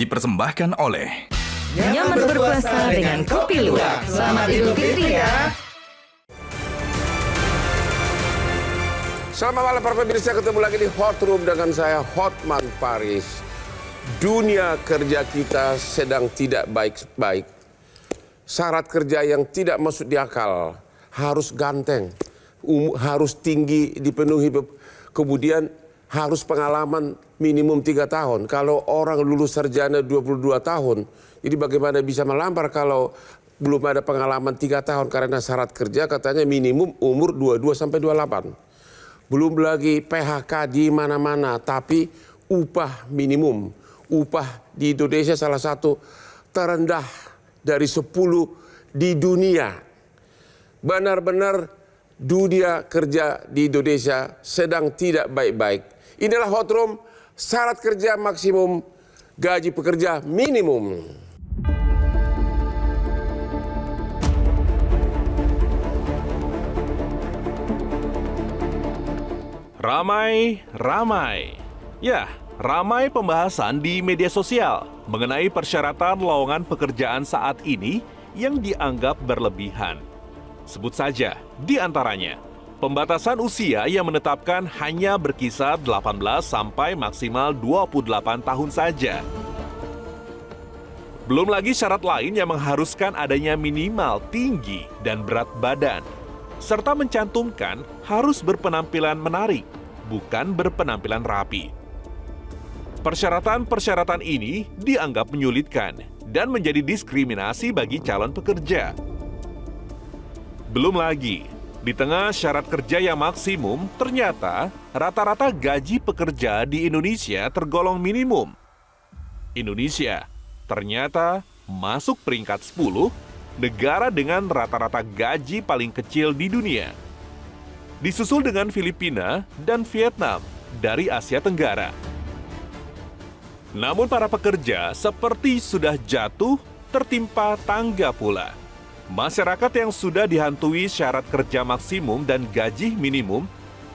dipersembahkan oleh Nyaman berpuasa dengan Kopi Luwak. Selamat Idul Fitri ya. Selamat malam para pemirsa, ketemu lagi di Hot Room dengan saya Hotman Paris. Dunia kerja kita sedang tidak baik-baik. Syarat kerja yang tidak masuk di akal, harus ganteng, harus tinggi dipenuhi, kemudian harus pengalaman minimum 3 tahun. Kalau orang lulus sarjana 22 tahun, jadi bagaimana bisa melamar kalau belum ada pengalaman 3 tahun karena syarat kerja katanya minimum umur 22 sampai 28. Belum lagi PHK di mana-mana, tapi upah minimum. Upah di Indonesia salah satu terendah dari 10 di dunia. Benar-benar dunia kerja di Indonesia sedang tidak baik-baik. Inilah Hot Room, syarat kerja maksimum, gaji pekerja minimum. Ramai. Ya, ramai pembahasan di media sosial mengenai persyaratan lowongan pekerjaan saat ini yang dianggap berlebihan. Sebut saja, di antaranya, pembatasan usia yang menetapkan hanya berkisar 18 sampai maksimal 28 tahun saja. Belum lagi syarat lain yang mengharuskan adanya minimal tinggi dan berat badan, serta mencantumkan harus berpenampilan menarik, bukan berpenampilan rapi. Persyaratan-persyaratan ini dianggap menyulitkan dan menjadi diskriminasi bagi calon pekerja. Belum lagi, di tengah syarat kerja yang maksimum, ternyata rata-rata gaji pekerja di Indonesia tergolong minimum. Indonesia ternyata masuk peringkat 10 negara dengan rata-rata gaji paling kecil di dunia. Disusul dengan Filipina dan Vietnam dari Asia Tenggara. Namun para pekerja seperti sudah jatuh tertimpa tangga pula. Masyarakat yang sudah dihantui syarat kerja maksimum dan gaji minimum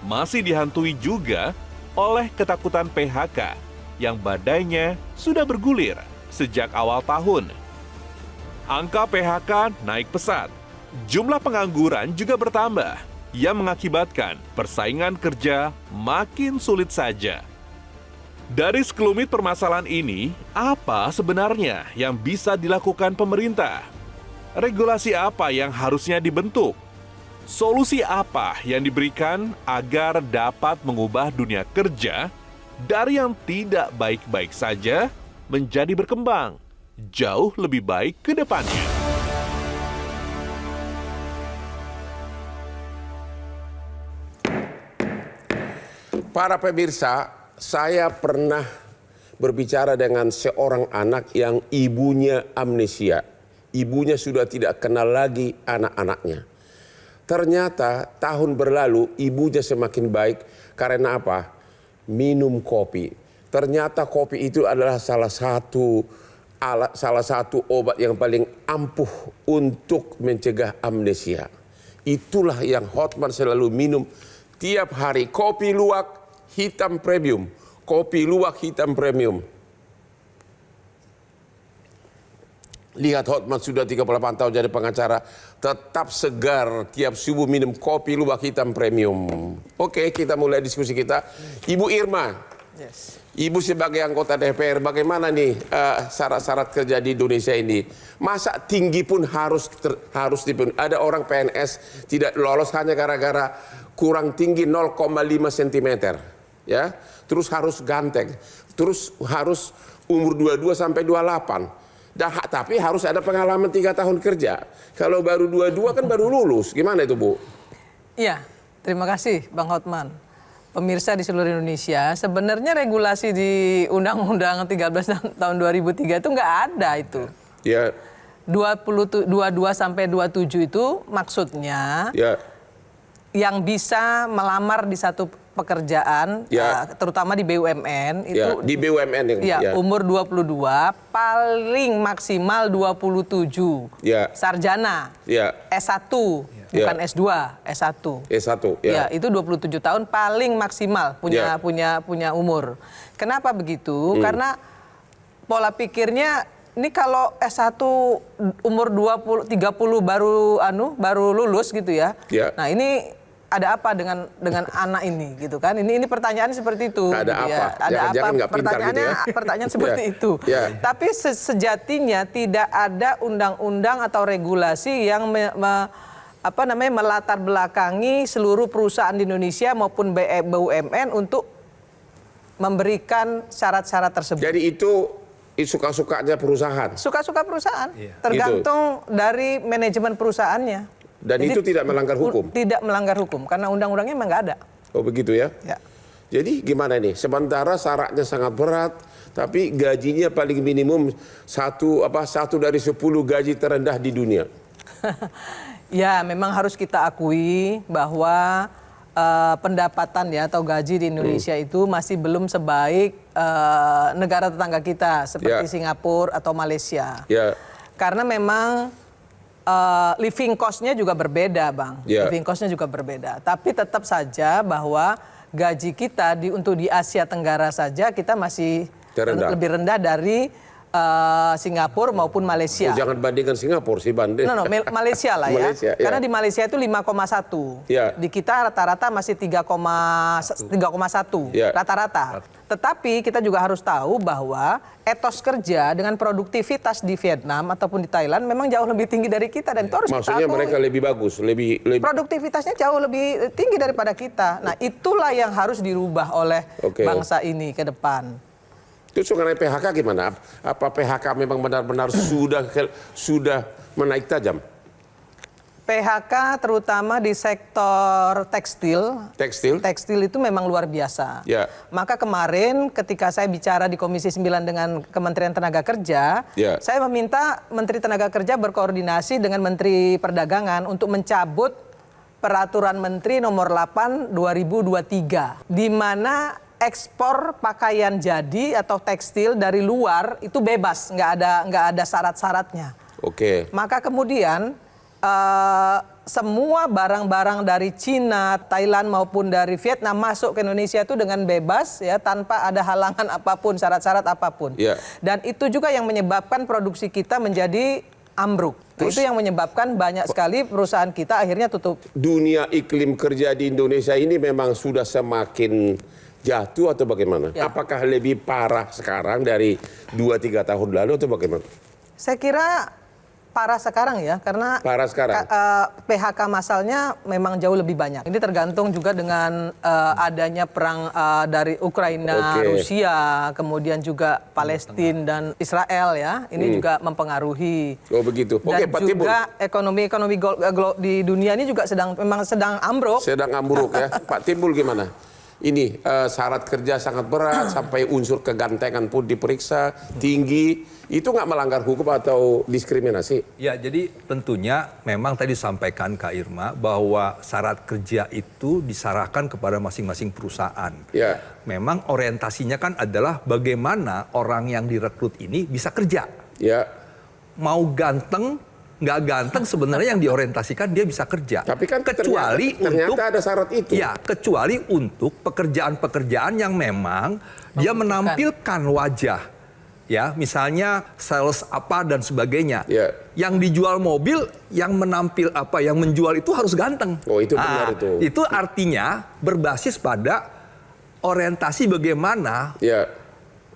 masih dihantui juga oleh ketakutan PHK yang badainya sudah bergulir sejak awal tahun. Angka PHK naik pesat, jumlah pengangguran juga bertambah yang mengakibatkan persaingan kerja makin sulit saja. Dari sekelumit permasalahan ini, apa sebenarnya yang bisa dilakukan pemerintah? Regulasi apa yang harusnya dibentuk? Solusi apa yang diberikan agar dapat mengubah dunia kerja dari yang tidak baik-baik saja menjadi berkembang jauh lebih baik ke depannya? Para pemirsa, saya pernah berbicara dengan seorang anak yang ibunya amnesia. Ibunya sudah tidak kenal lagi anak-anaknya. Ternyata tahun berlalu ibunya semakin baik karena apa? Minum kopi. Ternyata kopi itu adalah salah satu obat yang paling ampuh untuk mencegah amnesia. Itulah yang Hotman selalu minum tiap hari. Kopi luwak hitam premium. Kopi luwak hitam premium. Lihat Hotman sudah 38 tahun jadi pengacara, tetap segar tiap subuh minum kopi luwak hitam premium. Oke, kita mulai diskusi kita. Ibu Irma, Ibu sebagai anggota DPR, bagaimana nih syarat-syarat kerja di Indonesia ini? Masa tinggi pun harus dipenuhi? Ada orang PNS tidak lolos hanya gara-gara kurang tinggi 0,5 cm, ya. Terus harus ganteng, terus harus umur 22 sampai 28. Tapi harus ada pengalaman 3 tahun kerja. Kalau baru 22 kan baru lulus. Gimana itu, Bu? Iya, terima kasih Bang Hotman. Pemirsa di seluruh Indonesia, sebenarnya regulasi di Undang-Undang 13 tahun 2003 itu nggak ada itu. Ya. 22 sampai 27 itu maksudnya yang bisa melamar di satu pekerjaan, terutama di BUMN itu di BUMN umur 22 paling maksimal 27. Sarjana. S1 bukan S2, S1. S1 itu 27 tahun paling maksimal punya umur. Kenapa begitu? Karena pola pikirnya ini kalau S1 umur 20 30 baru lulus gitu ya. Ya. Nah, ini ada apa dengan anak ini gitu kan? Ini pertanyaan seperti itu. Ada gitu apa? Ya. Ada Jangan-jangan apa? nggak pintar gitu ya. Pertanyaan seperti Ya. itu. Ya. Tapi sejatinya tidak ada undang-undang atau regulasi yang melatar belakangi seluruh perusahaan di Indonesia maupun BUMN untuk memberikan syarat-syarat tersebut. Jadi itu suka-sukanya perusahaan. Suka-suka perusahaan, tergantung dari manajemen perusahaannya. Dan Jadi, itu tidak melanggar hukum? Tidak melanggar hukum, karena undang-undangnya memang nggak ada. Oh begitu ya? Ya. Jadi gimana nih? Sementara syaratnya sangat berat, tapi gajinya paling minimum satu dari 10 gaji terendah di dunia. Ya, memang harus kita akui bahwa pendapatan ya atau gaji di Indonesia itu masih belum sebaik negara tetangga kita seperti Singapura atau Malaysia. Ya. Karena memang living cost-nya juga berbeda, Bang. Living cost-nya juga berbeda. Tapi tetap saja bahwa gaji kita untuk di Asia Tenggara saja kita masih lebih rendah dari Singapura maupun Malaysia. Jangan bandingkan Singapura sih, banding. Malaysia lah ya. Malaysia, Karena di Malaysia itu 5,1. Di kita rata-rata masih 3,1 rata-rata. Tetapi kita juga harus tahu bahwa etos kerja dengan produktivitas di Vietnam ataupun di Thailand memang jauh lebih tinggi dari kita dan itu harus kita akui. Maksudnya mereka lebih bagus, lebih produktivitasnya jauh lebih tinggi daripada kita. Nah, itulah yang harus dirubah oleh bangsa ini ke depan. Terus mengenai PHK gimana? Apa PHK memang benar-benar sudah menaik tajam? PHK terutama di sektor tekstil itu memang luar biasa. Ya. Maka kemarin ketika saya bicara di Komisi 9 dengan Kementerian Tenaga Kerja, saya meminta Menteri Tenaga Kerja berkoordinasi dengan Menteri Perdagangan untuk mencabut Peraturan Menteri Nomor 8 2023 di mana ekspor pakaian jadi atau tekstil dari luar itu bebas, nggak ada syarat-syaratnya. Maka kemudian semua barang-barang dari Cina, Thailand maupun dari Vietnam masuk ke Indonesia itu dengan bebas ya tanpa ada halangan apapun, syarat-syarat apapun. Dan itu juga yang menyebabkan produksi kita menjadi ambruk. Itu yang menyebabkan banyak sekali perusahaan kita akhirnya tutup. Dunia iklim kerja di Indonesia ini memang sudah semakin jatuh atau bagaimana? Apakah lebih parah sekarang dari 2-3 tahun lalu atau bagaimana? Saya kira parah sekarang ya, karena PHK massalnya memang jauh lebih banyak. Ini tergantung juga dengan adanya perang dari Ukraina, Rusia, kemudian juga Palestina dan Israel ya. Ini juga mempengaruhi. Oh begitu. Dan juga ekonomi di dunia ini juga sedang ambruk. Sedang ambruk ya. Pak Timbul gimana? Ini syarat kerja sangat berat sampai unsur kegantengan pun diperiksa tinggi. Itu nggak melanggar hukum atau diskriminasi? Ya, jadi tentunya memang tadi disampaikan Kak Irma bahwa syarat kerja itu diserahkan kepada masing-masing perusahaan. Memang orientasinya kan adalah bagaimana orang yang direkrut ini bisa kerja. Mau ganteng, nggak ganteng sebenarnya yang diorientasikan dia bisa kerja. Tapi kan kecuali ternyata ada syarat itu. Ya, kecuali untuk pekerjaan-pekerjaan yang memang dia menampilkan wajah. Ya, misalnya sales apa dan sebagainya. Yang dijual mobil, yang menjual itu harus ganteng. Oh, itu benar itu. Itu artinya berbasis pada orientasi bagaimana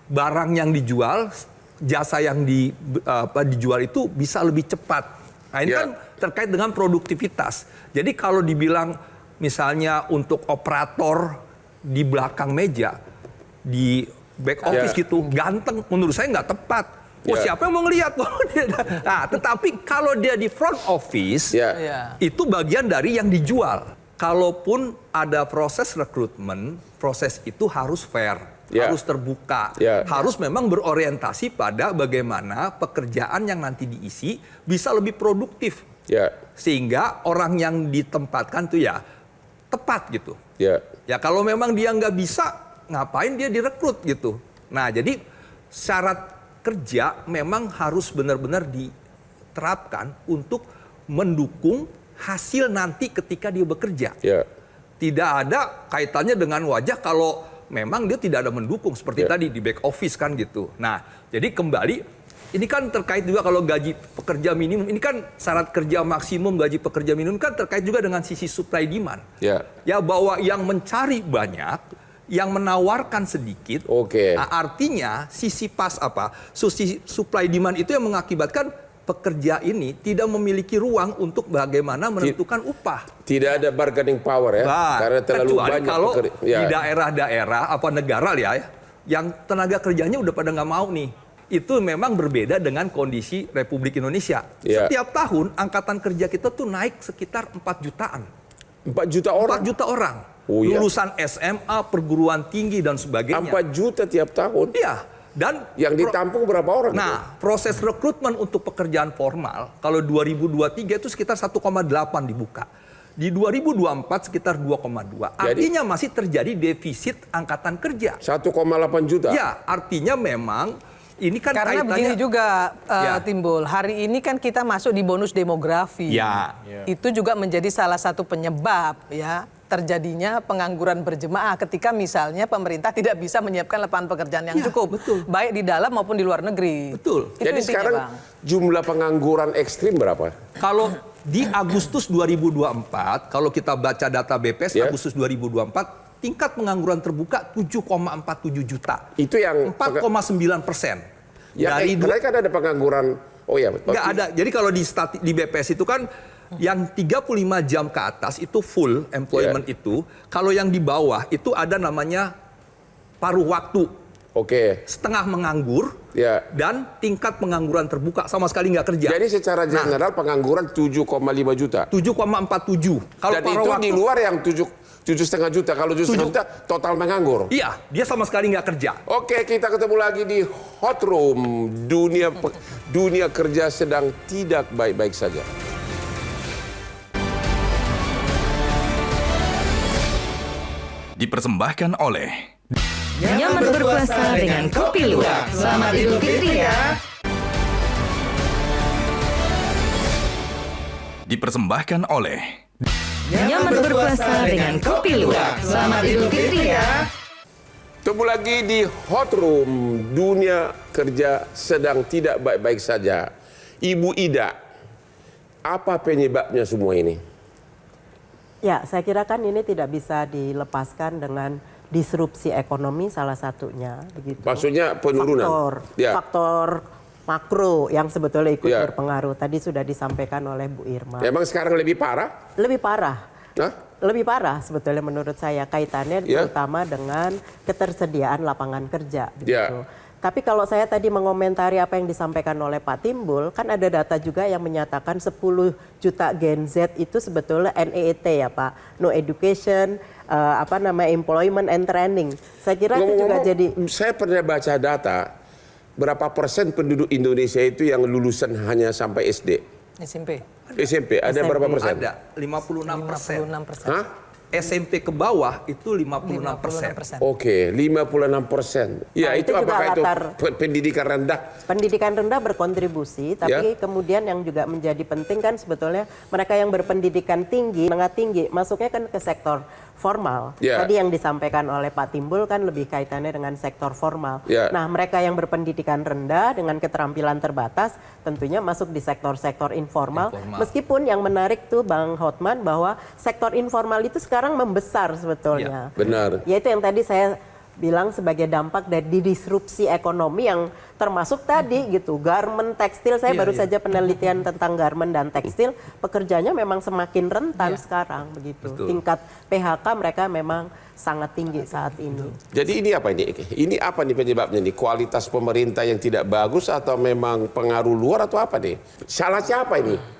barang yang dijual, jasa yang dijual itu bisa lebih cepat. Nah, ini kan terkait dengan produktivitas. Jadi kalau dibilang misalnya untuk operator di belakang meja, di back office gitu, ganteng, menurut saya nggak tepat. Siapa yang mau ngelihat? Nah, tetapi kalau dia di front office, itu bagian dari yang dijual. Kalaupun ada proses rekrutmen, proses itu harus fair, harus terbuka, harus memang berorientasi pada bagaimana pekerjaan yang nanti diisi bisa lebih produktif. Sehingga orang yang ditempatkan tuh ya tepat gitu. Ya kalau memang dia nggak bisa, ngapain dia direkrut gitu. Nah, jadi syarat kerja memang harus benar-benar diterapkan untuk mendukung hasil nanti ketika dia bekerja. Tidak ada kaitannya dengan wajah. Kalau memang dia tidak ada mendukung seperti tadi di back office kan gitu. Nah, jadi kembali ini kan terkait juga kalau gaji pekerja minimum, ini kan syarat kerja maksimum gaji pekerja minimum kan terkait juga dengan sisi supply demand. Ya bahwa yang mencari banyak, yang menawarkan sedikit. Nah, artinya sisi sisi supply demand itu yang mengakibatkan pekerja ini tidak memiliki ruang untuk bagaimana menentukan upah. Tidak ada bargaining power ya, karena terlalu banyak kalau di daerah-daerah negara ya, yang tenaga kerjanya udah pada nggak mau nih. Itu memang berbeda dengan kondisi Republik Indonesia. Setiap tahun angkatan kerja kita tuh naik sekitar 4 jutaan. 4 juta orang? 4 juta orang. Lulusan SMA, perguruan tinggi dan sebagainya. 4 juta tiap tahun? Iya. Dan yang ditampung berapa orang? Nah, proses rekrutmen untuk pekerjaan formal, kalau 2023 itu sekitar 1,8 dibuka. Di 2024 sekitar 2,2. Artinya masih terjadi defisit angkatan kerja. 1,8 juta? Ya, artinya memang ini kan karena begini juga Timbul, hari ini kan kita masuk di bonus demografi. Itu juga menjadi salah satu penyebab ya terjadinya pengangguran berjemaah ketika misalnya pemerintah tidak bisa menyiapkan lapangan pekerjaan yang cukup, baik di dalam maupun di luar negeri. Betul. Jadi sekarang jumlah pengangguran ekstrim berapa? Kalau di Agustus 2024, kalau kita baca data BPS Agustus 2024, tingkat pengangguran terbuka 7,47 juta. Itu yang 4,9%. Ya, mereka ada pengangguran. Nggak ada. Jadi kalau di BPS itu kan yang 35 jam ke atas itu full employment itu. Kalau yang di bawah itu ada namanya paruh waktu. Setengah menganggur dan tingkat pengangguran terbuka sama sekali nggak kerja. Jadi secara general pengangguran 7,5 juta. 7,47. Kalau dan itu di luar yang 7,5 juta. Kalau 7,5 juta total menganggur. Iya, dia sama sekali nggak kerja. Oke, kita ketemu lagi di Hot Room. Dunia kerja sedang tidak baik-baik saja. Dipersembahkan oleh Nyaman berpuasa dengan Kopi Luwak. Selamat Idul Fitri ya. Dipersembahkan oleh Nyaman berpuasa dengan Kopi Luwak. Selamat Idul Fitri ya. Ketemu lagi di Hot Room. Dunia kerja sedang tidak baik-baik saja. Ibu Ida, apa penyebabnya semua ini? Ya, saya kira kan ini tidak bisa dilepaskan dengan disrupsi ekonomi salah satunya. Begitu. Maksudnya penurunan? Faktor makro yang sebetulnya ikut berpengaruh. Tadi sudah disampaikan oleh Bu Irma. Emang sekarang lebih parah? Lebih parah. Lebih parah sebetulnya menurut saya kaitannya terutama dengan ketersediaan lapangan kerja. Begitu. Tapi kalau saya tadi mengomentari apa yang disampaikan oleh Pak Timbul, kan ada data juga yang menyatakan 10 juta Gen Z itu sebetulnya NEET ya Pak, no education, employment and training. Saya kira itu juga jadi. Saya pernah baca data berapa persen penduduk Indonesia itu yang lulusan hanya sampai SD. SMP ada berapa persen? Ada 56%. Hah? SMP ke bawah itu 56%. Oke, 56%. Ya, itu apakah itu pendidikan rendah? Pendidikan rendah berkontribusi, tapi kemudian yang juga menjadi penting kan sebetulnya mereka yang berpendidikan tinggi, menengah tinggi, masuknya kan ke sektor formal. Tadi yang disampaikan oleh Pak Timbul kan lebih kaitannya dengan sektor formal. Nah, mereka yang berpendidikan rendah dengan keterampilan terbatas tentunya masuk di sektor-sektor informal. Meskipun yang menarik tuh Bang Hotman bahwa sektor informal itu sekarang membesar sebetulnya. Benar. Yaitu yang tadi saya bilang sebagai dampak dari disrupsi ekonomi yang termasuk tadi gitu garment, tekstil. Saya baru saja penelitian tentang garment dan tekstil, pekerjanya memang semakin rentan sekarang begitu. Tingkat PHK mereka memang sangat tinggi saat ini. Jadi ini apa ini? Ini apa nih penyebabnya nih? Kualitas pemerintah yang tidak bagus atau memang pengaruh luar atau apa nih? Salah siapa ini?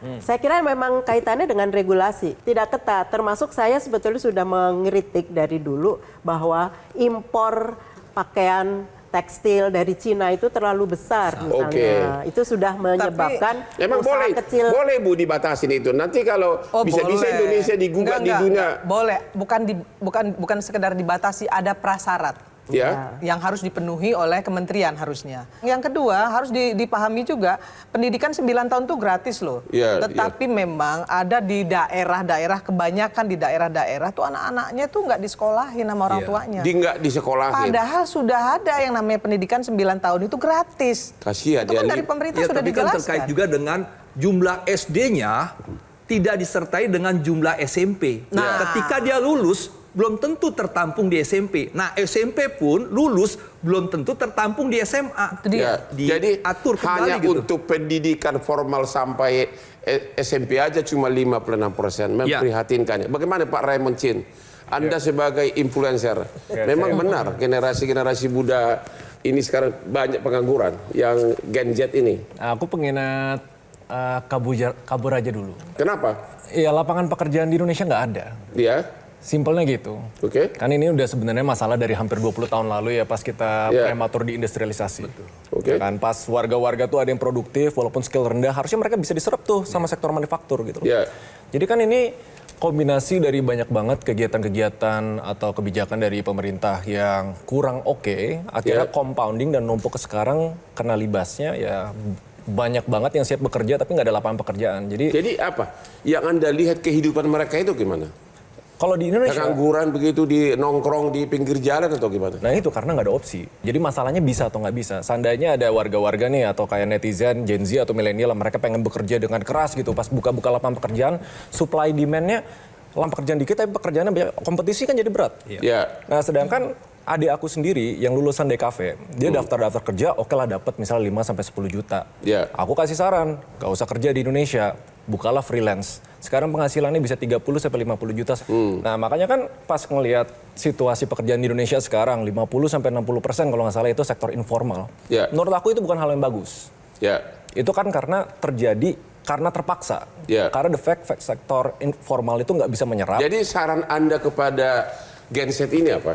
Saya kira memang kaitannya dengan regulasi, tidak ketat. Termasuk saya sebetulnya sudah mengkritik dari dulu bahwa impor pakaian tekstil dari Cina itu terlalu besar misalnya. Itu sudah menyebabkan emang boleh Bu dibatasin itu. Nanti kalau bisa-bisa Indonesia digugat di dunia. Boleh, bukan sekedar dibatasi, ada prasyarat. yang harus dipenuhi oleh kementerian harusnya. Yang kedua harus dipahami juga pendidikan 9 tahun itu gratis loh. Tetapi memang ada di daerah-daerah, kebanyakan di daerah-daerah tuh anak-anaknya tuh nggak disekolahin sama orang tuanya. Nggak disekolahin. Padahal sudah ada yang namanya pendidikan 9 tahun itu gratis. Kasihan itu kan dari pemerintah sudah tapi dijelaskan. Kan terkait juga dengan jumlah SD-nya tidak disertai dengan jumlah SMP. Ketika dia lulus belum tentu tertampung di SMP. Nah, SMP pun lulus belum tentu tertampung di SMA. Jadi atur hanya gitu. untuk pendidikan formal sampai SMP aja cuma 56%. Memprihatinkan. Bagaimana Pak Raymond Chin? Anda sebagai influencer, memang benar generasi-generasi muda ini sekarang banyak pengangguran yang Gen Z ini. Aku pengen kabur aja dulu. Kenapa? Ya lapangan pekerjaan di Indonesia nggak ada. Simpelnya gitu. Kan ini udah sebenarnya masalah dari hampir 20 tahun lalu ya pas kita prematur diindustrialisasi. Kan pas warga-warga tuh ada yang produktif walaupun skill rendah harusnya mereka bisa diserap tuh sama sektor manufaktur gitu. Jadi kan ini kombinasi dari banyak banget kegiatan-kegiatan atau kebijakan dari pemerintah yang kurang akhirnya compounding dan numpuk ke sekarang kena libasnya ya banyak banget yang siap bekerja tapi nggak ada lapangan pekerjaan. Jadi apa? Yang Anda lihat kehidupan mereka itu gimana? Kalau di Indonesia pengangguran begitu di nongkrong di pinggir jalan atau gimana? Nah itu karena nggak ada opsi. Jadi masalahnya bisa atau nggak bisa. Seandainya ada warga-warga nih atau kayak netizen, Gen Z atau milenial, mereka pengen bekerja dengan keras gitu. Pas buka-buka lapangan pekerjaan, supply demand-nya lapangan pekerjaan dikit tapi pekerjaannya banyak. Kompetisi kan jadi berat. Nah sedangkan adik aku sendiri yang lulusan DKV, dia daftar-daftar kerja, oke lah dapat misalnya 5-10 juta. Aku kasih saran, gak usah kerja di Indonesia, bukalah freelance. Sekarang penghasilannya bisa 30-50 juta. Nah makanya kan pas ngelihat situasi pekerjaan di Indonesia sekarang, 50-60% kalau nggak salah itu sektor informal. Menurut aku itu bukan hal yang bagus. Itu kan karena terjadi, karena terpaksa. Karena the fact sektor informal itu nggak bisa menyerap. Jadi saran Anda kepada Gen Z ini apa?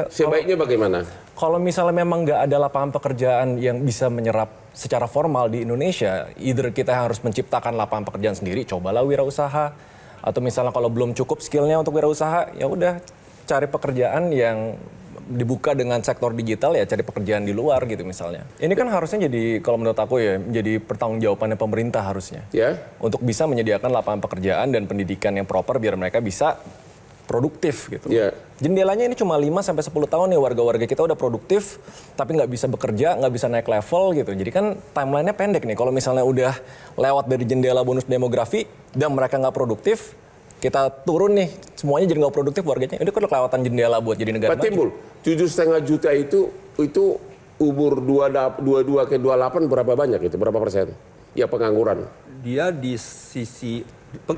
Sebaiknya bagaimana? Kalau misalnya memang nggak ada lapangan pekerjaan yang bisa menyerap secara formal di Indonesia, either kita harus menciptakan lapangan pekerjaan sendiri, cobalah wirausaha, atau misalnya kalau belum cukup skillnya untuk wirausaha, ya udah cari pekerjaan yang dibuka dengan sektor digital ya cari pekerjaan di luar gitu misalnya. Ini kan harusnya jadi kalau menurut aku ya jadi pertanggungjawabannya pemerintah harusnya. Untuk bisa menyediakan lapangan pekerjaan dan pendidikan yang proper biar mereka bisa produktif gitu. Jendelanya ini cuma 5-10 tahun nih warga-warga kita udah produktif tapi nggak bisa bekerja, nggak bisa naik level gitu. Jadi kan timelinenya pendek nih. Kalau misalnya udah lewat dari jendela bonus demografi dan mereka nggak produktif, kita turun nih semuanya jadi nggak produktif warganya. Ini kan kelewatan jendela buat jadi negara maju. Pak Timbul, 7,5 juta itu umur 22 ke 28 berapa banyak itu? Berapa persen? Ya pengangguran. Dia di sisi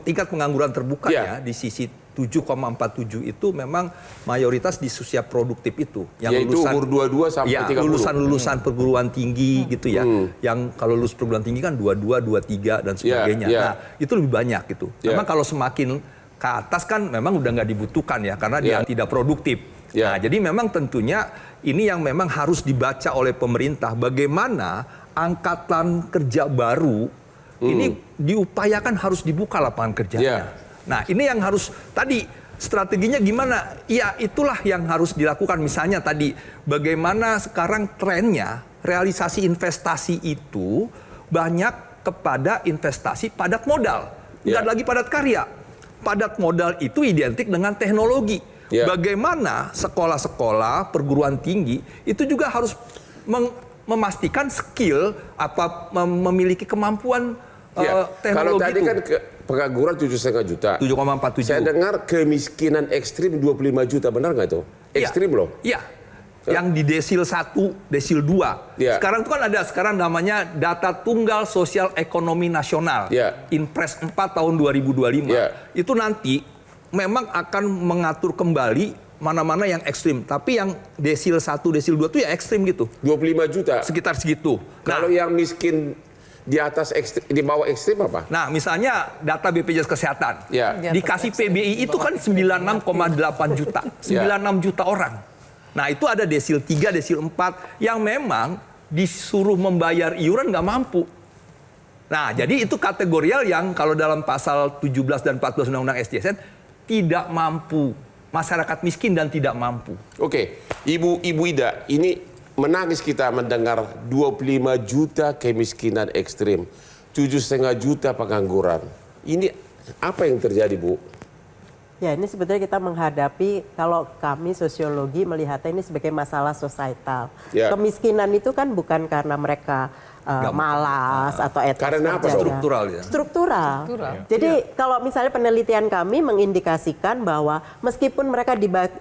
tingkat pengangguran terbukanya di sisi 7,47 itu memang mayoritas di usia produktif itu. Yang yaitu umur 22 sampai 30. Lulusan perguruan tinggi gitu ya. Yang kalau lulus perguruan tinggi kan 22, 23 dan sebagainya. Nah itu lebih banyak gitu. Memang kalau semakin ke atas kan memang udah nggak dibutuhkan ya. Karena dia tidak produktif. Nah jadi memang tentunya ini yang memang harus dibaca oleh pemerintah. Bagaimana angkatan kerja baru ini diupayakan harus dibuka lapangan kerjanya. Nah ini yang harus tadi strateginya gimana? Ya itulah yang harus dilakukan. Misalnya tadi bagaimana sekarang trennya realisasi investasi itu banyak kepada investasi padat modal. Bukan lagi padat karya. Padat modal itu identik dengan teknologi. Bagaimana sekolah-sekolah perguruan tinggi itu juga harus memastikan skill memiliki kemampuan teknologi. Kalau tadi kan pengangguran 7,5 juta. 7,47. Saya dengar kemiskinan ekstrim 25 juta, benar nggak itu? Ekstrim loh. Iya. Yang di desil 1, desil 2. Sekarang itu kan ada namanya Data Tunggal Sosial Ekonomi Nasional. Inpres 4 tahun 2025. Itu nanti memang akan mengatur kembali mana-mana yang ekstrim. Tapi yang desil 1, desil 2 itu ya ekstrim gitu. 25 juta? Sekitar segitu. Kalau yang miskin di atas ekstrim, di bawah ekstrim apa? Nah, misalnya data BPJS Kesehatan. Dikasih PBI itu kan 96,8 juta. 96 juta orang. Nah, itu ada desil 3, desil 4 yang memang disuruh membayar iuran nggak mampu. Nah, jadi itu kategorial yang kalau dalam pasal 17 dan 14 Undang-Undang SDSN tidak mampu masyarakat miskin dan tidak mampu. Oke, Ibu Ida, ini menangis kita mendengar 25 juta kemiskinan ekstrim, 7,5 juta pengangguran. Ini apa yang terjadi, Bu? Ya, ini sebetulnya kita menghadapi, kalau kami sosiologi melihatnya ini sebagai masalah societal. Ya. Kemiskinan itu kan bukan karena mereka malas atau etos karena apa? kerjanya. Struktural ya. Struktural. Jadi kalau misalnya penelitian kami mengindikasikan bahwa meskipun mereka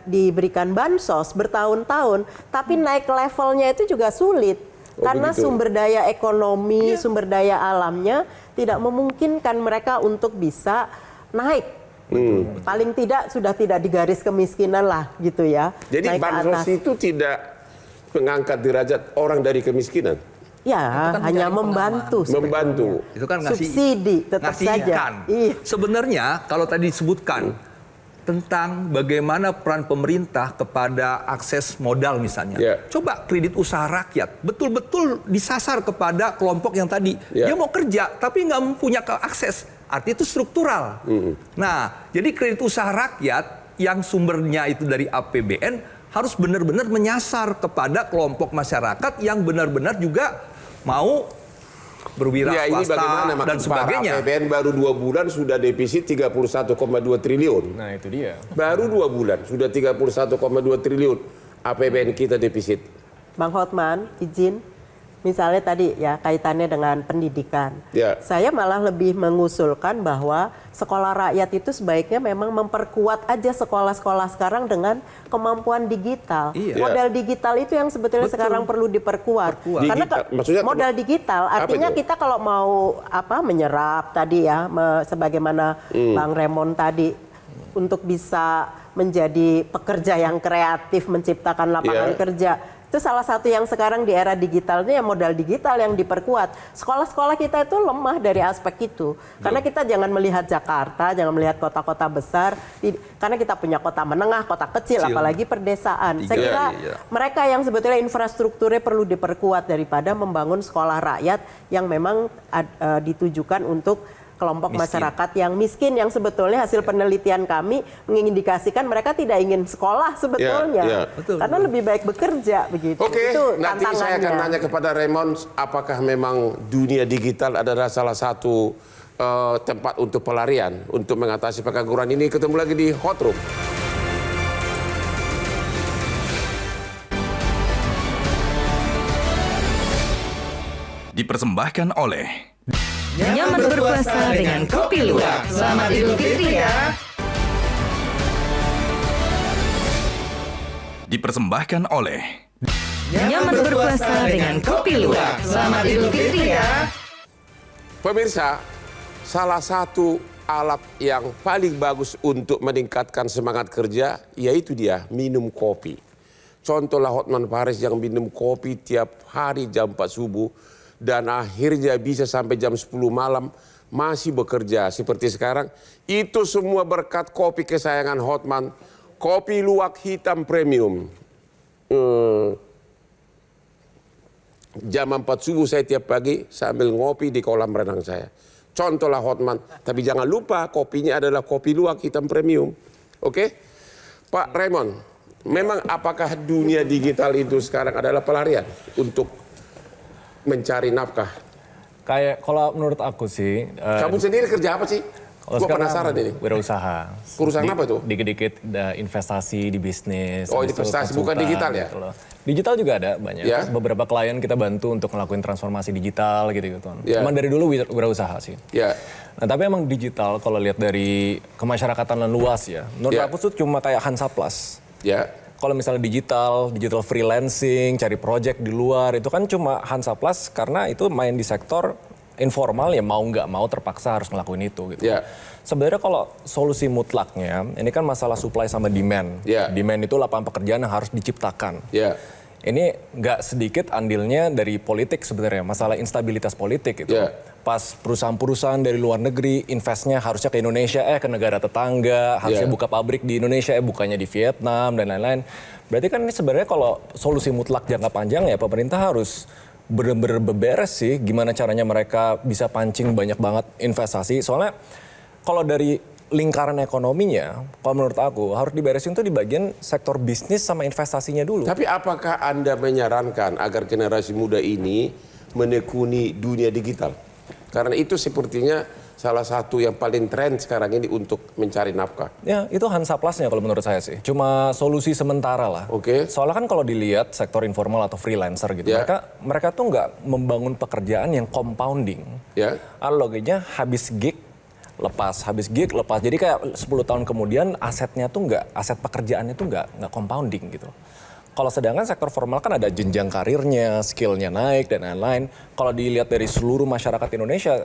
diberikan bansos bertahun-tahun, tapi naik levelnya itu juga sulit. Karena begitu. sumber daya ekonomi, sumber daya alamnya tidak memungkinkan mereka untuk bisa naik. Paling tidak sudah tidak di garis kemiskinan lah gitu ya. Jadi naik ke bansos atas. itu tidak mengangkat derajat orang dari kemiskinan. Ya, kan hanya mencari membantu. Membantu. Itu kan ngasih Subsidi tetap ngasih saja. ikan. Iya. Sebenarnya kalau tadi disebutkan tentang bagaimana peran pemerintah kepada akses modal misalnya. Yeah. Coba kredit usaha rakyat betul-betul disasar kepada kelompok yang tadi. Yeah. Dia mau kerja tapi nggak punya akses. Artinya itu struktural. Nah, jadi kredit usaha rakyat yang sumbernya itu dari APBN harus benar-benar menyasar kepada kelompok masyarakat yang benar-benar juga mau berwira Ya, ini swasta bagaimana dan makin sebagainya. parah. APBN baru 2 bulan sudah defisit 31,2 triliun. Nah itu dia. Baru 2 bulan sudah 31,2 triliun APBN kita defisit. Bang Hotman, izin. Misalnya tadi ya kaitannya dengan pendidikan. Ya. Saya malah lebih mengusulkan bahwa sekolah rakyat itu sebaiknya memang memperkuat aja sekolah-sekolah sekarang dengan kemampuan digital. Iya. Modal digital itu yang sebetulnya sekarang perlu diperkuat. Karena Maksudnya modal digital artinya itu? kita kalau mau menyerap tadi ya sebagaimana Bang Raymond tadi untuk bisa menjadi pekerja yang kreatif menciptakan lapangan kerja. Itu salah satu yang sekarang di era digital ini ya modal digital yang diperkuat. Sekolah-sekolah kita itu lemah dari aspek itu. Karena kita jangan melihat Jakarta, jangan melihat kota-kota besar. Karena kita punya kota menengah, kota kecil, apalagi perdesaan. Saya kira mereka yang sebetulnya infrastrukturnya perlu diperkuat daripada membangun sekolah rakyat yang memang ditujukan untuk kelompok masyarakat yang miskin yang sebetulnya hasil penelitian kami mengindikasikan mereka tidak ingin sekolah sebetulnya. Karena lebih baik bekerja begitu. Oke, Itu nanti saya akan nanya kepada Raymond apakah memang dunia digital adalah salah satu tempat untuk pelarian untuk mengatasi pengangguran ini. Ketemu lagi di Hot Room. Dipersembahkan oleh Nyaman berpuasa dengan Kopi Luwak. Selamat Idul Fitri ya. Dipersembahkan oleh Nyaman berpuasa dengan Kopi Luwak. Selamat Idul Fitri ya. Pemirsa, salah satu alat yang paling bagus untuk meningkatkan semangat kerja yaitu dia minum kopi. Contohlah Hotman Paris yang minum kopi tiap hari jam 4 subuh. Dan akhirnya bisa sampai jam 10 malam masih bekerja seperti sekarang. Itu semua berkat kopi kesayangan Hotman, Kopi Luwak Hitam Premium. Jam 4 subuh saya tiap pagi sambil ngopi di kolam renang saya. Contohlah Hotman, tapi jangan lupa kopinya adalah Kopi Luwak Hitam Premium. Oke? Pak Raymond, memang apakah dunia digital itu sekarang adalah pelarian untuk mencari nafkah? Kayak kalau menurut aku sih. Kamu sendiri kerja apa sih? Gue penasaran ini. Wirausaha. Perusahaan apa tuh? Dikit-dikit investasi di bisnis. Oh, investasi bukan digital ya? Gitu loh. Digital juga ada banyak. Ya? Beberapa klien kita bantu untuk ngelakuin transformasi digital gitu-gitu. Ya. Cuman dari dulu wirausaha sih. Ya. Nah, tapi emang digital kalau lihat dari kemasyarakatan luas ya. Menurut aku tuh cuma kayak Hansaplast. Ya. Kalau misalnya digital freelancing, cari project di luar, itu kan cuma Hansaplast karena itu main di sektor informal ya mau nggak mau terpaksa harus ngelakuin itu gitu. Yeah. Sebenarnya kalau solusi mutlaknya, ini kan masalah supply sama demand. Yeah. Demand itu lapangan pekerjaan yang harus diciptakan. Yeah. Ini nggak sedikit andilnya dari politik sebenarnya, masalah instabilitas politik itu. Yeah. Pas perusahaan-perusahaan dari luar negeri investnya harusnya ke Indonesia, ke negara tetangga, harusnya buka pabrik di Indonesia, bukannya di Vietnam dan lain-lain. Berarti kan ini sebenarnya kalau solusi mutlak jangka panjang ya pemerintah harus benar-benar beberes sih gimana caranya mereka bisa pancing banyak banget investasi. Soalnya kalau dari lingkaran ekonominya, kalau menurut aku harus diberesin tuh di bagian sektor bisnis sama investasinya dulu. Tapi apakah Anda menyarankan agar generasi muda ini menekuni dunia digital? Karena itu sepertinya salah satu yang paling tren sekarang ini untuk mencari nafkah. Ya, itu Hansa Plusnya kalau menurut saya sih. Cuma solusi sementara lah. Oke. Soalnya kan kalau dilihat sektor informal atau freelancer gitu, mereka tuh nggak membangun pekerjaan yang compounding. Logiknya habis gig lepas. Jadi kayak 10 tahun kemudian asetnya tuh aset pekerjaannya tuh nggak compounding gitu. Kalau sedangkan sektor formal kan ada jenjang karirnya, skillnya naik dan lain-lain. Kalau dilihat dari seluruh masyarakat Indonesia,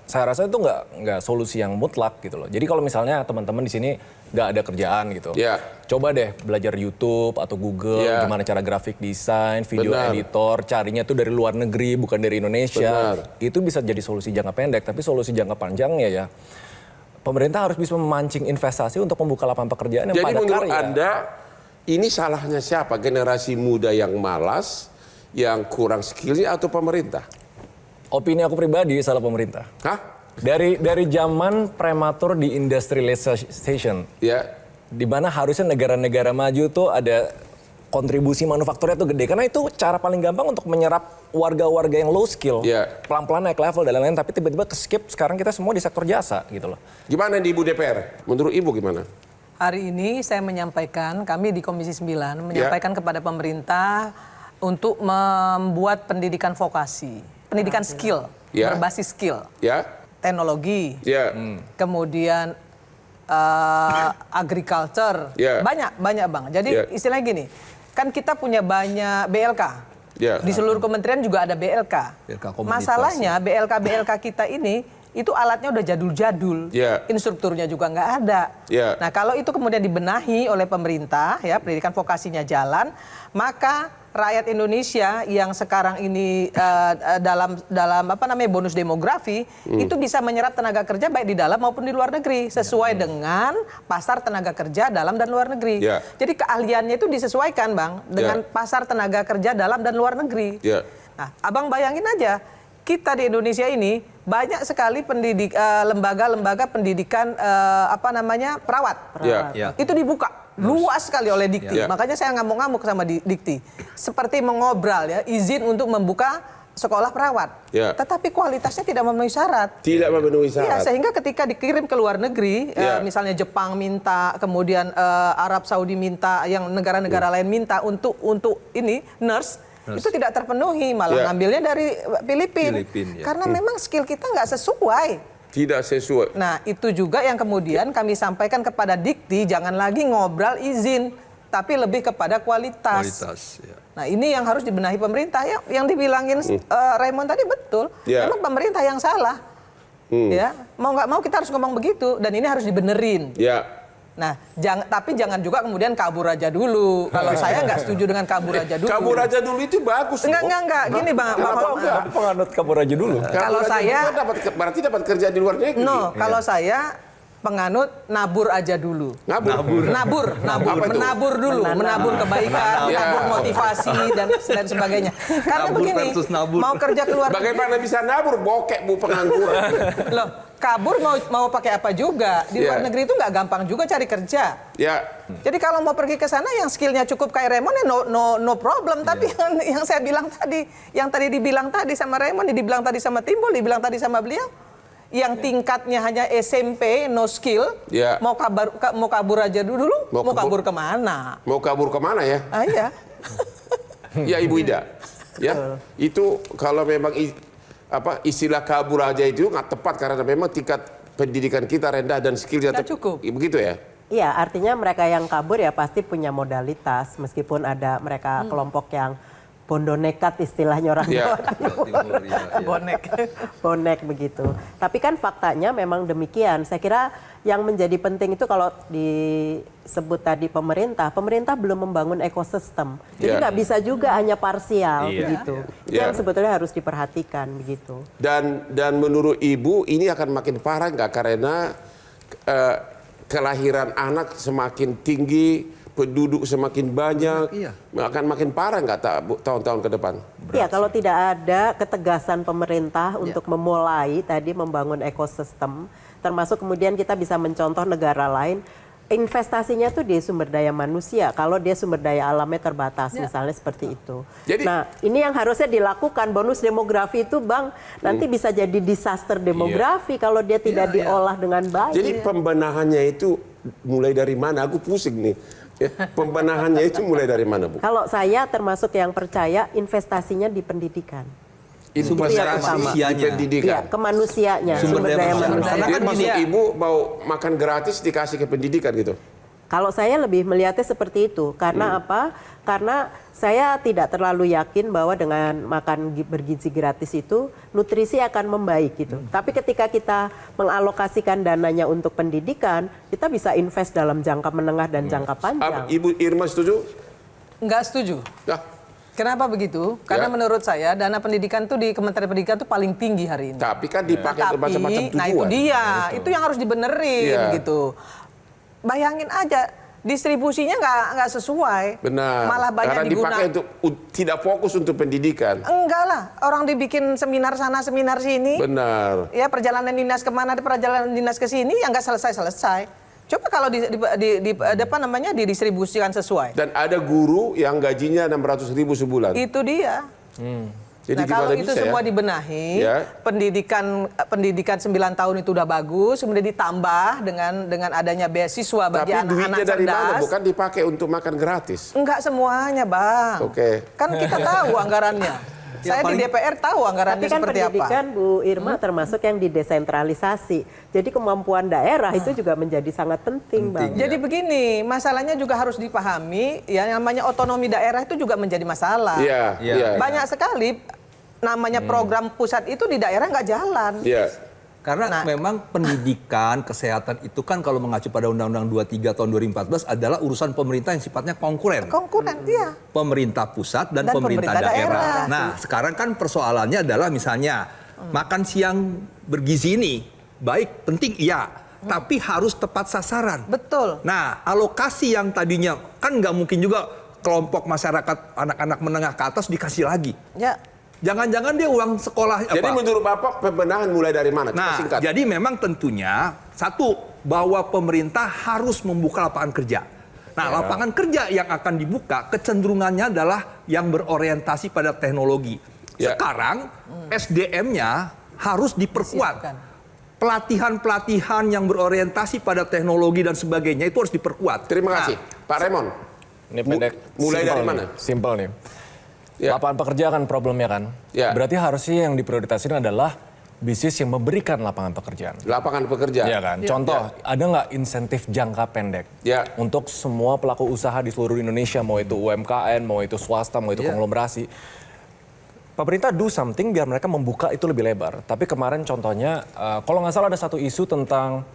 saya rasa itu nggak solusi yang mutlak gitu loh. Jadi kalau misalnya teman-teman di sini nggak ada kerjaan gitu, coba deh belajar YouTube atau Google gimana cara grafik desain, video editor, carinya tuh dari luar negeri bukan dari Indonesia. Itu bisa jadi solusi jangka pendek, tapi solusi jangka panjangnya ya pemerintah harus bisa memancing investasi untuk membuka lapangan pekerjaan yang padat karya. Jadi menurut Anda ini salahnya siapa? Generasi muda yang malas, yang kurang skillnya atau pemerintah? Opini aku pribadi salah pemerintah. Dari zaman prematur di industrialization, di mana harusnya negara-negara maju tuh ada kontribusi manufakturnya tuh gede, karena itu cara paling gampang untuk menyerap warga-warga yang low skill, pelan-pelan naik level dan lain-lain, tapi tiba-tiba ke-skip sekarang kita semua di sektor jasa gitu loh. Gimana di Ibu DPR? Menurut Ibu gimana? Hari ini saya menyampaikan, kami di Komisi 9 menyampaikan kepada pemerintah untuk membuat pendidikan vokasi, pendidikan skill, berbasis skill, teknologi, kemudian agriculture, banyak Bang. Jadi istilahnya gini, kan kita punya banyak BLK, di seluruh kementerian juga ada BLK. Masalahnya BLK kita ini, itu alatnya udah jadul-jadul, instrukturnya juga nggak ada. Nah kalau itu kemudian dibenahi oleh pemerintah, pendidikan vokasinya jalan, maka rakyat Indonesia yang sekarang ini dalam bonus demografi itu bisa menyerap tenaga kerja baik di dalam maupun di luar negeri sesuai dengan pasar tenaga kerja dalam dan luar negeri. Jadi keahliannya itu disesuaikan Bang dengan pasar tenaga kerja dalam dan luar negeri. Nah, Abang bayangin aja, kita di Indonesia ini banyak sekali lembaga-lembaga pendidikan perawat. Itu dibuka luas sekali oleh Dikti. Makanya saya ngamuk-ngamuk sama Dikti. Seperti mengobral izin untuk membuka sekolah perawat. Tetapi kualitasnya tidak memenuhi syarat. Tidak memenuhi syarat. Sehingga ketika dikirim ke luar negeri, misalnya Jepang minta, kemudian Arab Saudi minta, yang negara-negara lain minta untuk ini nurse, itu tidak terpenuhi, malah ngambilnya dari Filipina. Karena memang skill kita nggak sesuai. Tidak sesuai. Nah itu juga yang kemudian kami sampaikan kepada Dikti, jangan lagi ngobrol izin, tapi lebih kepada kualitas. Nah ini yang harus dibenahi pemerintah. Yang dibilangin Raymond tadi betul, memang pemerintah yang salah. Mau nggak mau kita harus ngomong begitu, dan ini harus dibenerin. Nah, tapi jangan juga kemudian kabur aja dulu. Kalau saya nggak setuju dengan kabur aja dulu. Kabur aja dulu itu bagus. Enggak. Gini Bang. Penganut kabur aja dulu. Kalau saya berarti dapat kerja di luar negeri. Kalau saya penganut nabur aja dulu. Menabur dulu, menabur kebaikan, menabur motivasi dan sebagainya. Karena begini, mau kerja keluar. Bagaimana bisa nabur? Bokek Bu pengangguran. Loh, kabur mau pakai apa juga? Di luar negeri itu nggak gampang juga cari kerja. Jadi kalau mau pergi ke sana yang skillnya cukup kayak Raymond no problem. Tapi yang saya bilang tadi, yang tadi dibilang tadi sama Raymond, dibilang tadi sama Timbul, dibilang tadi sama beliau, yang tingkatnya hanya SMP, no skill, mau kabur aja dulu, mau kabur kemana? Mau kabur kemana ya? Iya. Ya Ibu Ida, itu kalau memang istilah kabur aja itu nggak tepat karena memang tingkat pendidikan kita rendah dan skillnya cukup. Begitu ya? Iya, artinya mereka yang kabur ya pasti punya modalitas, meskipun ada mereka kelompok yang bondo nekat istilahnya orang Jawa Timur. Bonek begitu. Tapi kan faktanya memang demikian. Saya kira yang menjadi penting itu kalau disebut tadi pemerintah belum membangun ekosistem. Jadi nggak bisa juga hanya parsial begitu. Yang sebetulnya harus diperhatikan begitu. Dan menurut Ibu ini akan makin parah nggak karena kelahiran anak semakin tinggi, penduduk semakin banyak, akan makin parah nggak tahun-tahun ke depan? Iya, kalau tidak ada ketegasan pemerintah untuk memulai tadi membangun ekosistem, termasuk kemudian kita bisa mencontoh negara lain, investasinya tuh di sumber daya manusia. Kalau dia sumber daya alamnya terbatas, misalnya seperti itu. Nah, ini yang harusnya dilakukan. Bonus demografi itu, Bang, nanti bisa jadi disaster demografi kalau dia tidak diolah dengan baik. Jadi pembenahannya itu mulai dari mana? Aku pusing nih. Pembenahannya itu mulai dari mana, Bu? Kalau saya termasuk yang percaya investasinya di pendidikan. Investasi di pendidikan. Iya, kemanusiaannya, sumber daya manusia. Jadi maksud Ibu mau makan gratis dikasih ke pendidikan gitu? Kalau saya lebih melihatnya seperti itu. Karena apa? Karena saya tidak terlalu yakin bahwa dengan makan bergizi gratis itu nutrisi akan membaik gitu. Tapi ketika kita mengalokasikan dananya untuk pendidikan, kita bisa invest dalam jangka menengah dan jangka panjang. Ibu Irma setuju? Enggak setuju. Kenapa begitu? Karena menurut saya dana pendidikan tuh di Kementerian Pendidikan tuh paling tinggi hari ini. Tapi kan dipakai untuk macam-macam tujuan. Nah itu dia, itu yang harus dibenerin gitu. Bayangin aja distribusinya nggak sesuai. Benar. Malah banyak karena dipakai untuk tidak fokus untuk pendidikan. Enggak lah, orang dibikin seminar sana, seminar sini. Benar. Ya perjalanan dinas kemana, perjalanan dinas ke sini yang nggak selesai. Coba kalau didistribusikan sesuai. Dan ada guru yang gajinya 600.000 sebulan. Itu dia. Jadi nah kalau itu semua dibenahi, pendidikan 9 tahun itu udah bagus, kemudian ditambah dengan adanya beasiswa bagi anak-anak cerdas. Tapi duitnya dari mana? Bukan dipakai untuk makan gratis. Enggak semuanya, Bang. Kan kita tahu anggarannya. Saya di DPR tahu anggarannya seperti apa. Tapi kan pendidikan, Bu Irma, termasuk yang didesentralisasi. Jadi kemampuan daerah itu juga menjadi sangat penting, Bang. Jadi begini, masalahnya juga harus dipahami, ya namanya otonomi daerah itu juga menjadi masalah. Banyak sekali namanya program pusat itu di daerah nggak jalan. Karena memang pendidikan, kesehatan itu kan kalau mengacu pada Undang-Undang 23 tahun 2014 adalah urusan pemerintah yang sifatnya konkuren. Iya. Pemerintah pusat dan pemerintah daerah. Nah, sekarang kan persoalannya adalah misalnya makan siang bergizi ini baik, penting iya, tapi harus tepat sasaran. Betul. Nah, alokasi yang tadinya kan nggak mungkin juga kelompok masyarakat anak-anak menengah ke atas dikasih lagi. Jangan-jangan dia uang sekolah. Jadi menurut Bapak pembenahan mulai dari mana? Nah, jadi memang tentunya satu bahwa pemerintah harus membuka lapangan kerja. Nah, lapangan kerja yang akan dibuka kecenderungannya adalah yang berorientasi pada teknologi. Sekarang SDM-nya harus diperkuat. Pelatihan-pelatihan yang berorientasi pada teknologi dan sebagainya itu harus diperkuat. Terima kasih, Pak Raymond. Ini pendek. Mulai dari mana? Simpel nih. Lapangan pekerjaan problemnya kan. Berarti harusnya yang diprioritasin adalah bisnis yang memberikan lapangan pekerjaan. Lapangan pekerjaan. Iya kan. Contoh, ada nggak insentif jangka pendek untuk semua pelaku usaha di seluruh Indonesia, mau itu UMKM, mau itu swasta, mau itu konglomerasi. Pemerintah do something biar mereka membuka itu lebih lebar. Tapi kemarin contohnya, kalau nggak salah ada satu isu tentang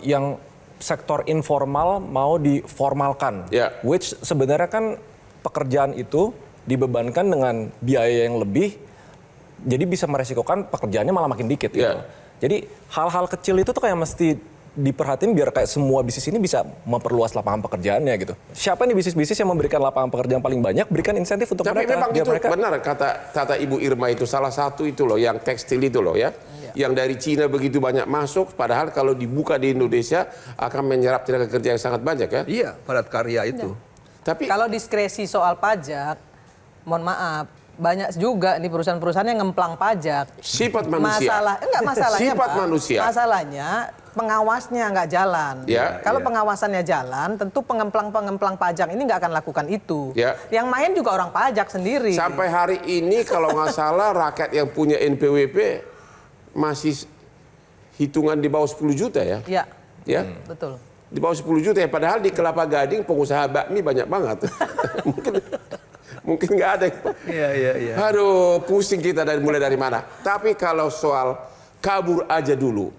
yang sektor informal mau diformalkan. Which sebenarnya kan pekerjaan itu dibebankan dengan biaya yang lebih, jadi bisa meresikokan pekerjaannya malah makin dikit gitu. Jadi hal-hal kecil itu tuh kayak mesti diperhatiin biar kayak semua bisnis ini bisa memperluas lapangan pekerjaannya gitu. Siapa nih bisnis-bisnis yang memberikan lapangan pekerjaan paling banyak, berikan insentif untuk mereka. Tapi memang itu benar kata Ibu Irma itu, salah satu itu loh yang tekstil itu loh ya. Yang dari Cina begitu banyak masuk, padahal kalau dibuka di Indonesia akan menyerap tenaga kerja yang sangat banyak ya. Iya, padat karya itu. Tapi kalau diskresi soal pajak, mohon maaf, banyak juga nih perusahaan-perusahaan yang ngemplang pajak. Sifat manusia. Masalahnya Sifat Pak, manusia. Masalahnya pengawasnya nggak jalan. Kalau pengawasannya jalan, tentu pengemplang pajak ini nggak akan lakukan itu. Yang main juga orang pajak sendiri. Sampai hari ini kalau nggak salah rakyat yang punya NPWP masih hitungan di bawah 10 juta ya. Betul. Di bawah 10 juta ya, padahal di Kelapa Gading pengusaha bakmi banyak banget. Mungkin nggak ada. Aduh, pusing kita mulai dari mana. Tapi kalau soal kabur aja dulu.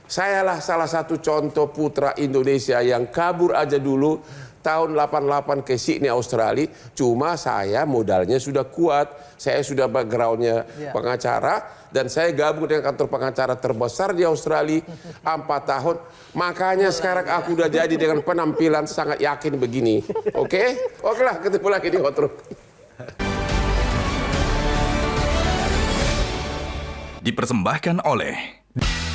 Sayalah salah satu contoh putra Indonesia yang kabur aja dulu tahun 88 ke Sydney, Australia. Cuma saya modalnya sudah kuat. Saya sudah backgroundnya pengacara. Dan saya gabung dengan kantor pengacara terbesar di Australia 4 tahun. Makanya sekarang aku udah jadi dengan penampilan sangat yakin begini. Oke lah, ketemu lagi di Hot Room. Dipersembahkan oleh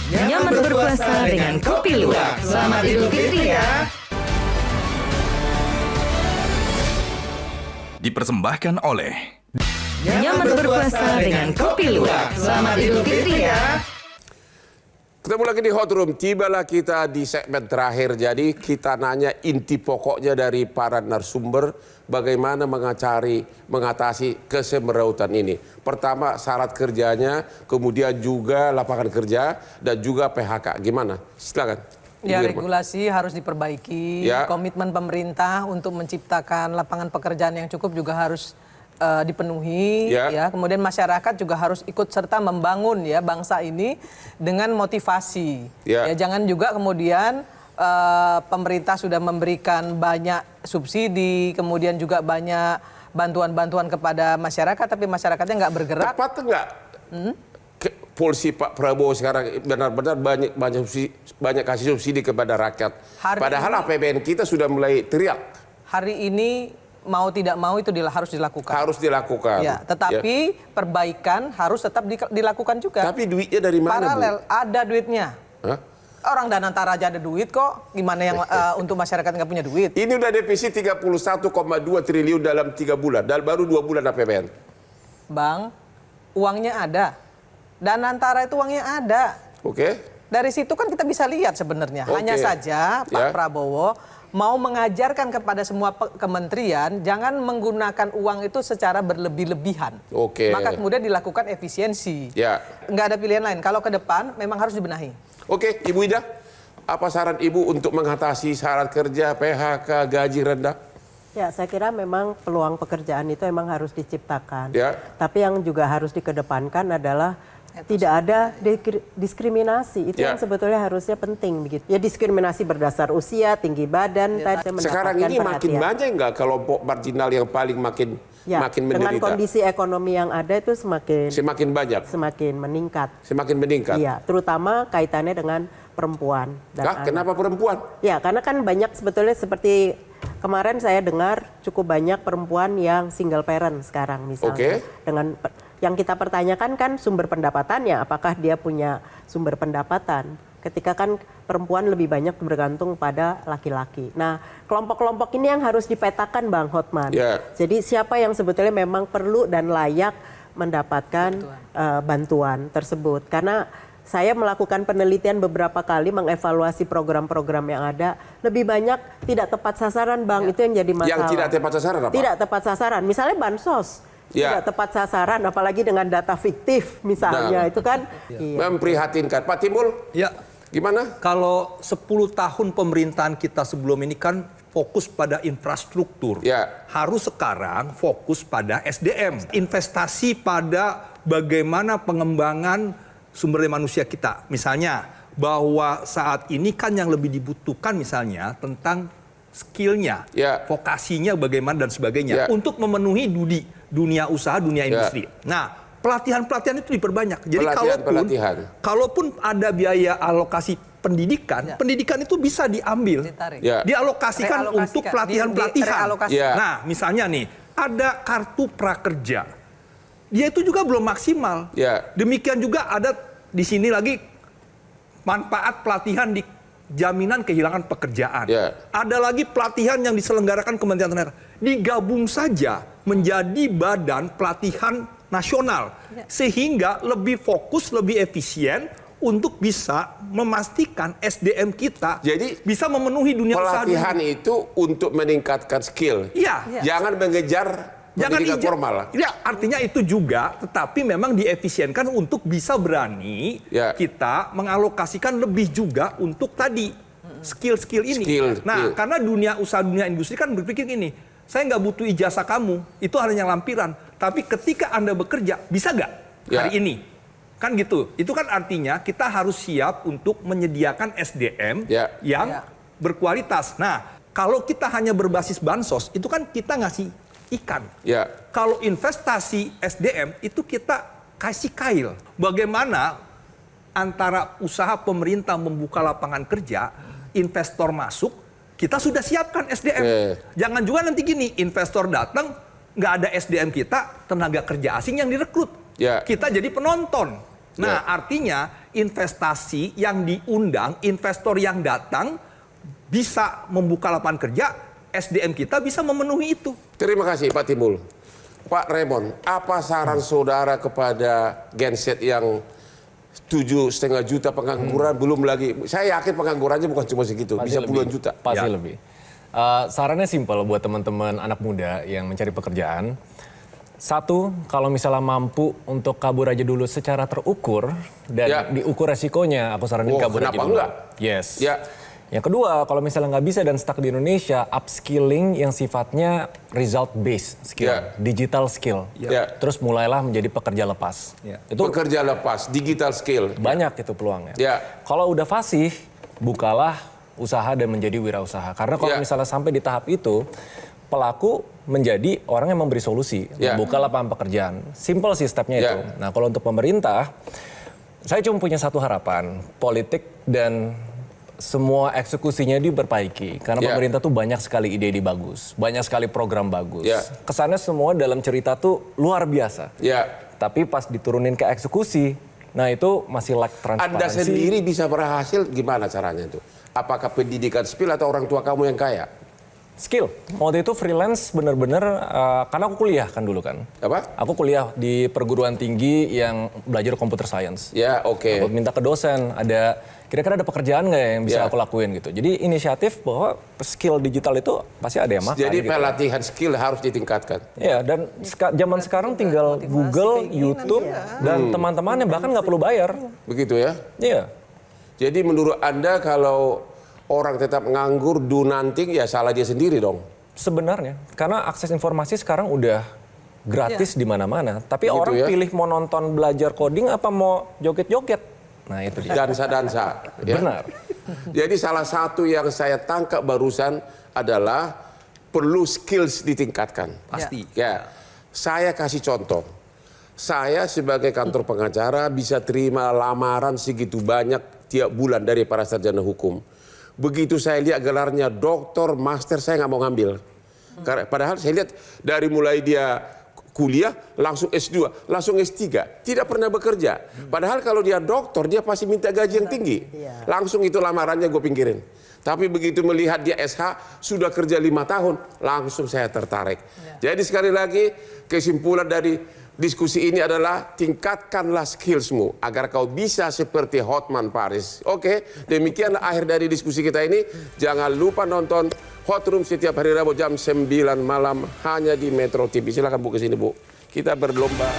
Nyaman berpuasa dengan Kopi Luwak. Selamat Idul Fitri ya. Dipersembahkan oleh Nyaman berpuasa dengan Kopi Luwak. Selamat Idul Fitri ya. Ketemu lagi di Hot Room. Tibalah kita di segmen terakhir. Jadi kita nanya inti pokoknya dari para narasumber bagaimana mengatasi kesemerawutan ini. Pertama syarat kerjanya, kemudian juga lapangan kerja dan juga PHK. Gimana? Silakan. Ya, regulasi harus diperbaiki. Ya. Komitmen pemerintah untuk menciptakan lapangan pekerjaan yang cukup juga harus dipenuhi. Ya. Kemudian masyarakat juga harus ikut serta membangun ya bangsa ini dengan motivasi. Ya, jangan juga kemudian pemerintah sudah memberikan banyak subsidi, kemudian juga banyak bantuan-bantuan kepada masyarakat, tapi masyarakatnya nggak bergerak. Tepat nggak? Polisi Pak Prabowo sekarang benar-benar banyak kasih subsidi kepada rakyat. Padahal APBN kita sudah mulai teriak. Hari ini mau tidak mau itu harus dilakukan. Harus dilakukan. Ya, tetapi perbaikan harus tetap dilakukan juga. Tapi duitnya dari mana? Paralel, Bu? ada duitnya. Hah? Orang Danantara aja ada duit kok. Gimana yang untuk masyarakat nggak punya duit? Ini udah defisit 31,2 triliun dalam 3 bulan. Dan baru 2 bulan APBN. Bang, uangnya ada. Danantara itu uangnya ada. Oke. Dari situ kan kita bisa lihat sebenarnya. Hanya saja Pak Prabowo mau mengajarkan kepada semua kementerian jangan menggunakan uang itu secara berlebih-lebihan. Maka kemudian dilakukan efisiensi. Nggak ada pilihan lain. Kalau ke depan memang harus dibenahi. Oke, Ibu Ida, apa saran Ibu untuk mengatasi syarat kerja, PHK, gaji rendah? Ya, saya kira memang peluang pekerjaan itu memang harus diciptakan. Tapi yang juga harus dikedepankan adalah tidak ada diskriminasi. Itu yang sebetulnya harusnya penting begitu. Ya, diskriminasi berdasar usia, tinggi badan. Sekarang ini makin banyak nggak kelompok marginal yang paling makin menderita? Dengan kondisi ekonomi yang ada itu semakin banyak, semakin meningkat. Semakin meningkat. Iya, terutama kaitannya dengan perempuan dan anak. Kenapa perempuan? Ya, karena kan banyak sebetulnya seperti kemarin saya dengar cukup banyak perempuan yang single parent sekarang misalnya. Dengan yang kita pertanyakan kan sumber pendapatannya, apakah dia punya sumber pendapatan? Ketika kan perempuan lebih banyak bergantung pada laki-laki. Nah, kelompok-kelompok ini yang harus dipetakan Bang Hotman. Jadi siapa yang sebetulnya memang perlu dan layak mendapatkan bantuan tersebut. Karena saya melakukan penelitian beberapa kali mengevaluasi program-program yang ada, lebih banyak tidak tepat sasaran Bang, itu yang jadi masalah. Yang tidak tepat sasaran apa? Tidak tepat sasaran, misalnya bansos. Tidak tepat sasaran, apalagi dengan data fiktif misalnya, itu kan memprihatinkan. Pak Timbul, gimana? Kalau 10 tahun pemerintahan kita sebelum ini kan fokus pada infrastruktur. Harus sekarang fokus pada SDM. Investasi pada bagaimana pengembangan sumber daya manusia kita. Misalnya bahwa saat ini kan yang lebih dibutuhkan misalnya tentang skillnya, vokasinya bagaimana dan sebagainya. Untuk memenuhi dunia usaha, dunia industri. Nah, pelatihan-pelatihan itu diperbanyak. Jadi kalaupun ada biaya alokasi pendidikan, pendidikan itu bisa diambil, dialokasikan untuk pelatihan-pelatihan. Nah, misalnya nih, ada kartu prakerja. Dia itu juga belum maksimal. Demikian juga ada di sini lagi manfaat pelatihan di jaminan kehilangan pekerjaan. Ada lagi pelatihan yang diselenggarakan Kementerian Tenaga. Digabung saja menjadi badan pelatihan nasional. Sehingga lebih fokus, lebih efisien untuk bisa memastikan SDM kita bisa memenuhi dunia usaha. Pelatihan itu untuk meningkatkan skill. Jangan mengejar pendidikan formal. Ya, artinya itu juga, tetapi memang diefisienkan untuk bisa berani kita mengalokasikan lebih juga untuk tadi skill-skill ini. Karena dunia usaha, dunia industri kan berpikir gini, saya nggak butuh ijazah kamu, itu hanya lampiran. Tapi ketika Anda bekerja, bisa nggak hari ini? Kan gitu. Itu kan artinya kita harus siap untuk menyediakan SDM yang berkualitas. Nah, kalau kita hanya berbasis bansos, itu kan kita ngasih ikan. Kalau investasi SDM itu kita kasih kail. Bagaimana antara usaha pemerintah membuka lapangan kerja, investor masuk, kita sudah siapkan SDM. Jangan juga nanti gini, investor datang, nggak ada SDM kita, tenaga kerja asing yang direkrut. Kita jadi penonton. Nah, artinya investasi yang diundang, investor yang datang bisa membuka lapangan kerja, SDM kita bisa memenuhi itu. Terima kasih Pak Timbul. Pak Raymond, apa saran saudara kepada genset yang 7,5 juta pengangguran, belum lagi, saya yakin penganggurannya bukan cuma segitu, Pasti bisa puluhan juta. Pasti lebih. Sarannya simpel buat teman-teman anak muda yang mencari pekerjaan. Satu, kalau misalnya mampu untuk kabur aja dulu secara terukur dan diukur resikonya, aku saranin kabur aja dulu. Enggak? Yes. Ya. Yang kedua, kalau misalnya nggak bisa dan stuck di Indonesia, upskilling yang sifatnya result based skill, digital skill. Terus mulailah menjadi pekerja lepas. Itu pekerja lepas, digital skill. banyak itu peluangnya. Kalau udah fasih, bukalah usaha dan menjadi wirausaha. Karena kalau misalnya sampai di tahap itu, pelaku menjadi orang yang memberi solusi, membuka lapangan pekerjaan. Simple sih stepnya itu. Nah, kalau untuk pemerintah, saya cuma punya satu harapan, politik dan semua eksekusinya diperbaiki. Karena pemerintah tuh banyak sekali ide-ide bagus, banyak sekali program bagus. Kesannya semua dalam cerita tuh luar biasa. Tapi pas diturunin ke eksekusi, nah itu masih lack transparansi. Anda sendiri bisa berhasil gimana caranya itu? Apakah pendidikan skill atau orang tua kamu yang kaya? Skill. Waktu itu freelance bener-bener, karena aku kuliah kan dulu kan. Apa? Aku kuliah di perguruan tinggi yang belajar computer science. Aku minta ke dosen, kira-kira ada pekerjaan nggak yang bisa aku lakuin gitu. Jadi inisiatif bahwa skill digital itu pasti ada yang makan. Jadi gitu. pelatihan skill harus ditingkatkan. Iya, dan zaman sekarang tinggal Google, YouTube, dan teman-temannya bahkan nggak perlu bayar. Begitu ya? Iya. Jadi menurut Anda kalau orang tetap nganggur, do nothing, ya salah dia sendiri dong. Sebenarnya, karena akses informasi sekarang udah gratis di mana-mana. Tapi Begitu orang ya? pilih mau nonton belajar coding apa mau joget-joget. Nah itu dia. Dansa-dansa. Benar. Jadi salah satu yang saya tangkap barusan adalah perlu skills ditingkatkan. Pasti. Saya kasih contoh. Saya sebagai kantor pengacara bisa terima lamaran segitu banyak tiap bulan dari para sarjana hukum. Begitu saya lihat gelarnya doktor, master, saya nggak mau ngambil. Padahal saya lihat dari mulai dia kuliah, langsung S2, langsung S3. Tidak pernah bekerja. Padahal kalau dia doktor, dia pasti minta gaji yang tinggi. Langsung itu lamarannya gue pinggirin. Tapi begitu melihat dia SH, sudah kerja 5 tahun, langsung saya tertarik. Jadi sekali lagi, kesimpulan dari diskusi ini adalah tingkatkanlah skillsmu agar kau bisa seperti Hotman Paris. Oke, demikianlah akhir dari diskusi kita ini. Jangan lupa nonton Hot Room setiap hari Rabu jam 9 malam hanya di Metro TV. Silakan Bu ke sini Bu. Kita berlomba.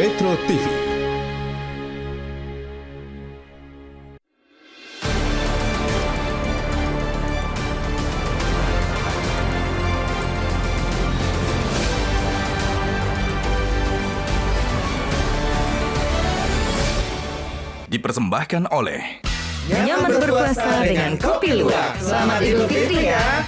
Metro TV. Dipersembahkan oleh Nyaman berpuasa dengan kopi luwak. Selamat Idul Fitri ya.